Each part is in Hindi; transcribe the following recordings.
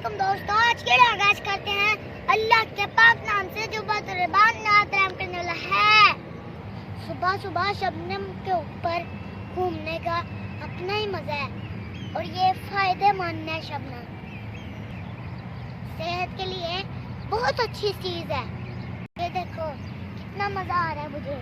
वालेकुम दोस्तों, आज के आगाज करते हैं अल्लाह के पाक नाम से जो बदरबान नात रहम करने वाला है। सुबह सुबह शबनम के ऊपर घूमने का अपना ही मजा है और ये फायदेमंद है। शबनम सेहत के लिए बहुत अच्छी चीज है। ये देखो कितना मजा आ रहा है मुझे।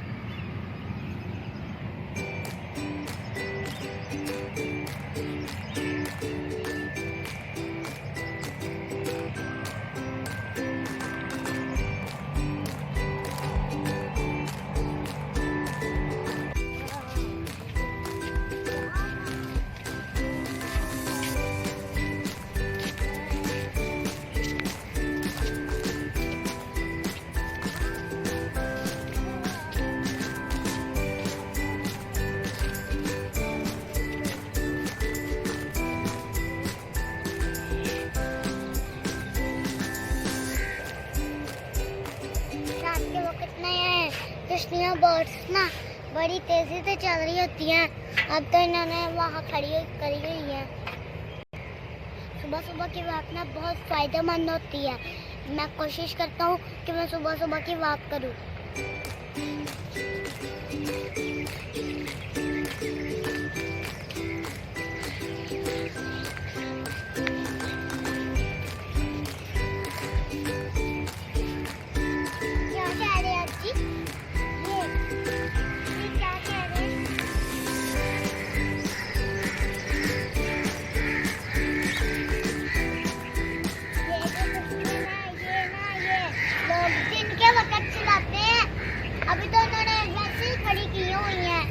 किश्तियाँ बर्ड्स ना बड़ी तेजी से चल रही होती हैं। अब तो इन्होंने वहाँ खड़ी करी हुई है। सुबह सुबह की वॉक ना बहुत फायदेमंद होती है। मैं कोशिश करता हूँ कि मैं सुबह सुबह की वॉक करूँ। अभी तो उन्होंने वैसे ही खड़ी की हुई हैं।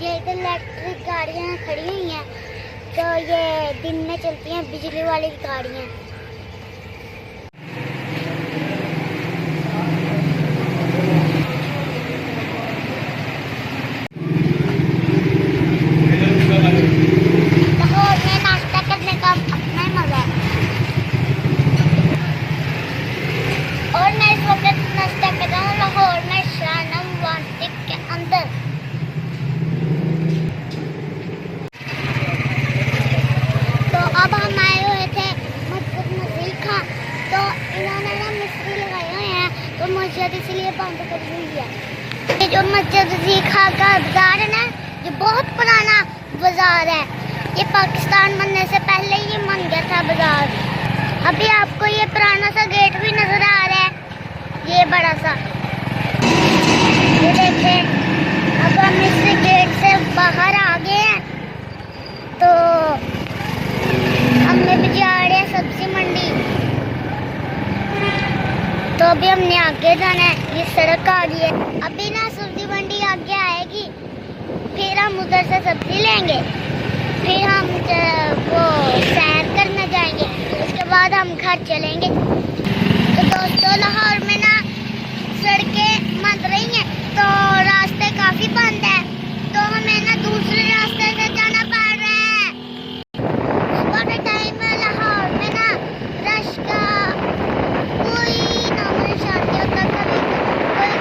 ये इधर इलेक्ट्रिक गाड़ियाँ खड़ी हुई हैं, तो ये दिन में चलती हैं बिजली वाली गाड़ियाँ। अब हम आए हुए थे मस्जिद नज़ीखा, तो इन्होंने ना मिस्त्री लगाए हुए हैं, तो मस्जिद इसलिए बंद करी हुई है। ये जो मस्जिद नज़ीखा का बाजार है ना, ये बहुत पुराना बाजार है। ये पाकिस्तान बनने से पहले ही बन गया था बाजार। अभी आपको ये पुराना सा गेट भी नजर आ रहा है, ये बड़ा सा। ये देखें, अब हम इस गेट से बाहर आ गए हैं, तो हमने भी जा रहे हैं सब्जी मंडी। तो अभी हमने आगे जाना है, ये सड़क आ गई है। अभी ना सब्जी मंडी आगे आएगी, फिर हम उधर से सब्जी लेंगे, फिर हम वो सैर करने जाएंगे, उसके बाद हम घर चलेंगे। तो दोस्तों, लाहौर में ना सड़कें बंद रही हैं, तो रास्ते काफी बंद है, तो हमें ना दूसरे रास्ते से जाना पड़ रहा है। टाइम में लाहौर में ना रश का कोई नामो निशान नहीं होता। कभी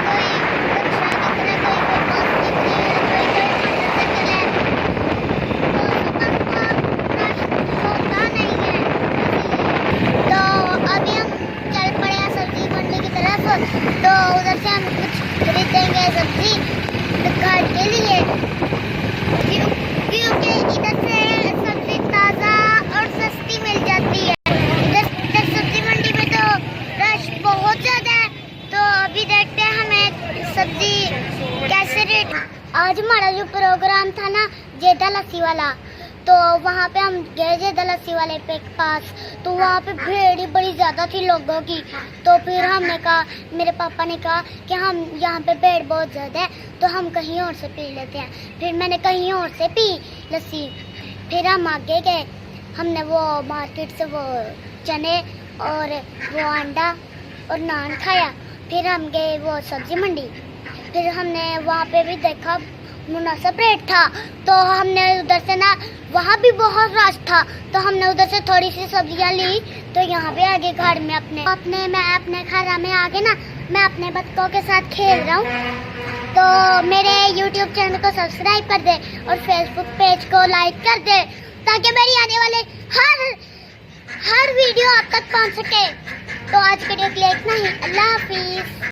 कोई रिक्शा दिख रहा है, कोई बस दिख रही है, कोई मोटरसाइकिल है, तो सुबह रश होता नहीं है। तो अभी हम चल पड़े हैं सब्जी मंडी की तरफ, तो उधर से हम कुछ खरीदेंगे सब्जी घर के लिए, क्योंकि इधर से सब्जी ताज़ा और सस्ती मिल जाती है। इधर सब्जी मंडी में तो रश बहुत ज़्यादा है, तो अभी देखते हैं हमें सब्जी कैसे रेट। आज हमारा जो प्रोग्राम था ना जेदा लस्सी वाला, तो वहाँ पे हम गए जेदा लस्सी वाले पे पास, तो वहाँ पे भीड़ ही बड़ी ज़्यादा थी लोगों की। तो फिर हमने कहा, मेरे पापा ने कहा कि हम यहाँ पे भीड़ बहुत ज़्यादा है, तो हम कहीं और से पी लेते हैं। फिर मैंने कहीं और से पी लस्सी। फिर हम आगे गए, हमने वो मार्केट से वो चने और वो अंडा और नान खाया। फिर हम गए वो सब्जी मंडी, फिर हमने वहाँ पे भी देखा मुनासिब रेट था, तो हमने उधर से ना, वहाँ भी बहुत रश था, तो हमने उधर से थोड़ी सी सब्जियाँ ली। तो यहाँ पे आगे घर में मैं अपने घर में आगे ना मैं अपने बच्चों के साथ खेल रहा हूँ। तो मेरे YouTube चैनल को सब्सक्राइब कर दे और Facebook पेज को लाइक कर दे ताकि मेरी आने वाले हर वीडियो आप तक पहुँच सके। तो आज के लिए इतना ही। अल्लाह हाफिज़।